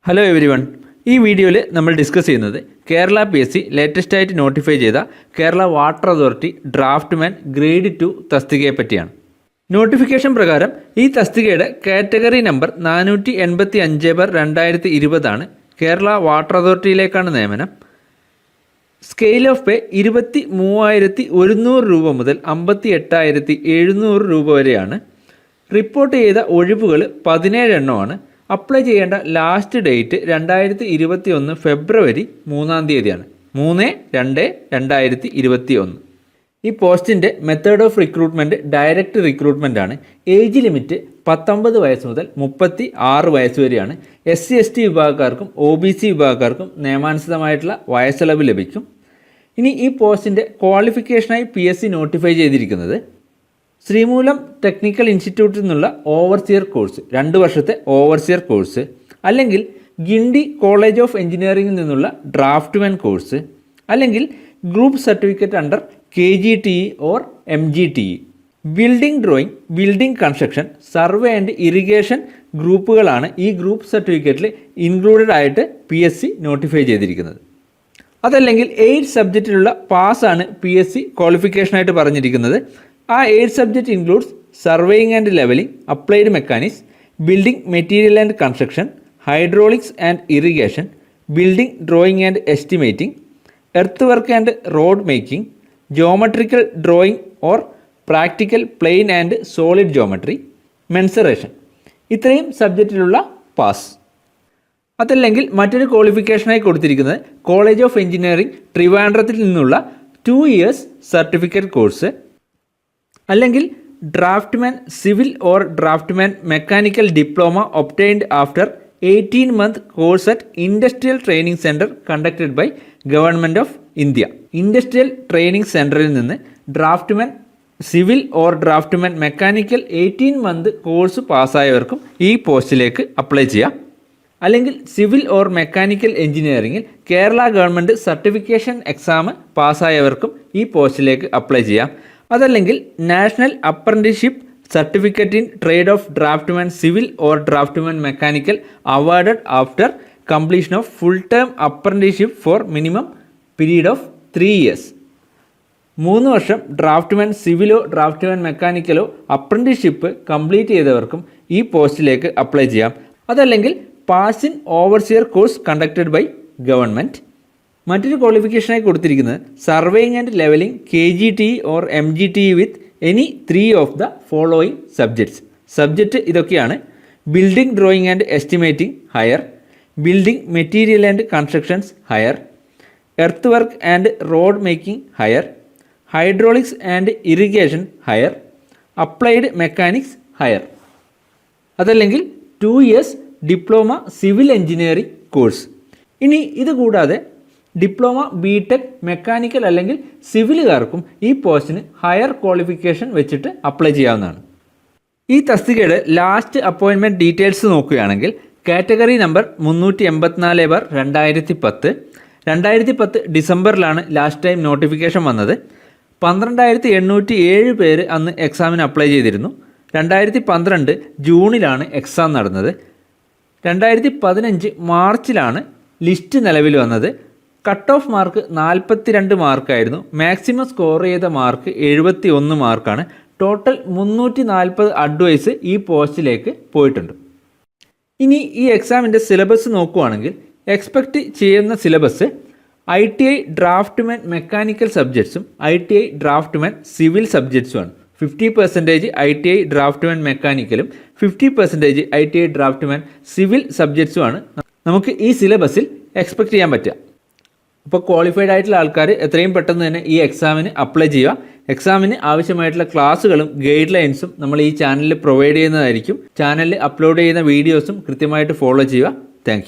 Hello every one. ഈ വീഡിയോയിൽ നമ്മൾ ഡിസ്കസ് ചെയ്യുന്നത് കേരള PSC ലേറ്റസ്റ്റായിട്ട് നോട്ടിഫൈ ചെയ്ത Kerala water authority draughtsman grade 2 തസ്തികയെ പറ്റിയാണ്. നോട്ടിഫിക്കേഷൻ പ്രകാരം ഈ തസ്തികയുടെ കാറ്റഗറി നമ്പർ 485/2020 ആണ്. കേരള വാട്ടർ അതോറിറ്റിയിലേക്കാണ് നിയമനം. സ്കെയിൽ ഓഫ് പേ 23,100 രൂപ മുതൽ 58,700 രൂപ വരെയാണ്. റിപ്പോർട്ട് ചെയ്ത ഒഴിവുകൾ 17 എണ്ണമാണ്. അപ്ലൈ ചെയ്യേണ്ട ലാസ്റ്റ് ഡേറ്റ് 2021 ഫെബ്രുവരി 3-ാം തീയതിയാണ്. 3/2/2021. ഈ പോസ്റ്റിൻ്റെ method of recruitment direct recruitment ആണ്. ഏജ് ലിമിറ്റ് 19 വയസ്സ് മുതൽ 36 വയസ്സ് വരെയാണ്. SC/ST വിഭാഗക്കാർക്കും OBC വിഭാഗക്കാർക്കും നിയമാനുസൃതമായിട്ടുള്ള വയസ്സിളവ് ലഭിക്കും. ഇനി ഈ പോസ്റ്റിൻ്റെ ക്വാളിഫിക്കേഷനായി PSC നോട്ടിഫൈ ചെയ്തിരിക്കുന്നത് ശ്രീമൂലം ടെക്നിക്കൽ ഇൻസ്റ്റിറ്റ്യൂട്ടിൽ നിന്നുള്ള ഓവർസിയർ കോഴ്സ്, 2 വർഷത്തെ ഓവർസിയർ കോഴ്സ്, അല്ലെങ്കിൽ ഗിണ്ടി കോളേജ് ഓഫ് എഞ്ചിനീയറിംഗിൽ നിന്നുള്ള ഡ്രാഫ്റ്റ്മാൻ കോഴ്സ്, അല്ലെങ്കിൽ group certificate under KGTE or MGTE. Building drawing, building construction, survey and irrigation ഗ്രൂപ്പുകളാണ് ഈ ഗ്രൂപ്പ് സർട്ടിഫിക്കറ്റിൽ ഇൻക്ലൂഡഡ് ആയിട്ട് PSC നോട്ടിഫൈ ചെയ്തിരിക്കുന്നത്. അതല്ലെങ്കിൽ 8 സബ്ജക്റ്റിലുള്ള പാസ്സാണ് PSC ക്വാളിഫിക്കേഷനായിട്ട് പറഞ്ഞിരിക്കുന്നത്. ആ 8 subject includes surveying and levelling, applied mechanics, building material and construction, hydraulics and irrigation, building drawing and estimating, earth work and road making, geometrical drawing or practical plane and solid geometry, mensuration. ഇത്രയും സബ്ജക്റ്റിലുള്ള pass. അതല്ലെങ്കിൽ മറ്റൊരു ക്വാളിഫിക്കേഷനായി കൊടുത്തിരിക്കുന്നത് college of engineering ട്രിവാൻഡ്രത്തിൽ നിന്നുള്ള 2 years certificate course, അല്ലെങ്കിൽ draftsman civil or draftsman mechanical diploma obtained after 18-month course at industrial training centre conducted by government of India. Industrial training സെൻറ്ററിൽ നിന്ന് draftsman civil or draftsman mechanical 18-month course പാസ്സായവർക്കും ഈ പോസ്റ്റിലേക്ക് apply ചെയ്യാം. അല്ലെങ്കിൽ civil or mechanical എഞ്ചിനീയറിംഗിൽ Kerala government certification exam പാസ്സായവർക്കും ഈ പോസ്റ്റിലേക്ക് അപ്ലൈ ചെയ്യാം. അതല്ലെങ്കിൽ national apprenticeship certificate in trade of draftsman civil or draftsman mechanical awarded after completion of full term apprenticeship for minimum period of 3 years. 3 വർഷം draftsman സിവിലോ draftsman മെക്കാനിക്കലോ apprenticeship complete ചെയ്തവർക്കും ഈ പോസ്റ്റിലേക്ക് അപ്ലൈ ചെയ്യാം. അതല്ലെങ്കിൽ pass in overseer course conducted by government. മറ്റൊരു ക്വാളിഫിക്കേഷനായി കൊടുത്തിരിക്കുന്നത് surveying and levelling KGTE or MGTE with any 3 of the following subjects. Subject ഇതൊക്കെയാണ്: building drawing and estimating higher, building material and constructions higher, earth work and road making higher, hydraulics and irrigation higher, applied mechanics higher. അതല്ലെങ്കിൽ 2 years diploma civil engineering course. ഇനി ഇത് കൂടാതെ diploma BTech mechanical അല്ലെങ്കിൽ സിവിലുകാർക്കും ഈ പോസ്റ്റിന് higher qualification വെച്ചിട്ട് apply ചെയ്യാവുന്നതാണ്. ഈ തസ്തികയുടെ ലാസ്റ്റ് അപ്പോയിൻമെൻറ്റ് ഡീറ്റെയിൽസ് നോക്കുകയാണെങ്കിൽ കാറ്റഗറി നമ്പർ 384/2010. 2010 ഡിസംബറിലാണ് ലാസ്റ്റ് ടൈം നോട്ടിഫിക്കേഷൻ വന്നത്. 12,807 പേര് അന്ന് എക്സാമിന് അപ്ലൈ ചെയ്തിരുന്നു. 2012 ജൂണിലാണ് എക്സാം നടന്നത്. 2015 മാർച്ചിലാണ് ലിസ്റ്റ് നിലവിൽ വന്നത്. കട്ട് ഓഫ് മാർക്ക് 42 മാർക്കായിരുന്നു. മാക്സിമം സ്കോർ ചെയ്ത മാർക്ക് 71 മാർക്കാണ്. ടോട്ടൽ 340 അഡ്വൈസ് ഈ പോസ്റ്റിലേക്ക് പോയിട്ടുണ്ട്. ഇനി ഈ എക്സാമിൻ്റെ സിലബസ് നോക്കുകയാണെങ്കിൽ എക്സ്പെക്റ്റ് ചെയ്യുന്ന സിലബസ് ITI ഡ്രാഫ്റ്റ്മാൻ മെക്കാനിക്കൽ സബ്ജക്ട്സും ITI ഡ്രാഫ്റ്റ്മാൻ സിവിൽ സബ്ജക്ട്സുമാണ്. 50% ITI ഡ്രാഫ്റ്റ്മാൻ മെക്കാനിക്കലും 50% ITI ഡ്രാഫ്റ്റ്മാൻ സിവിൽ സബ്ജക്ട്സുമാണ് നമുക്ക് ഈ സിലബസിൽ എക്സ്പെക്റ്റ് ചെയ്യാൻ പറ്റുക. അപ്പോൾ ക്വാളിഫൈഡ് ആയിട്ടുള്ള ആൾക്കാർ എത്രയും പെട്ടെന്ന് തന്നെ ഈ എക്സാമിന് അപ്ലൈ ചെയ്യുക. എക്സാമിന് ആവശ്യമായിട്ടുള്ള ക്ലാസ്സുകളും ഗൈഡ് ലൈൻസും നമ്മൾ ഈ ചാനലിൽ പ്രൊവൈഡ് ചെയ്യുന്നതായിരിക്കും. ചാനലിൽ അപ്ലോഡ് ചെയ്യുന്ന വീഡിയോസും കൃത്യമായിട്ട് ഫോളോ ചെയ്യുക. താങ്ക്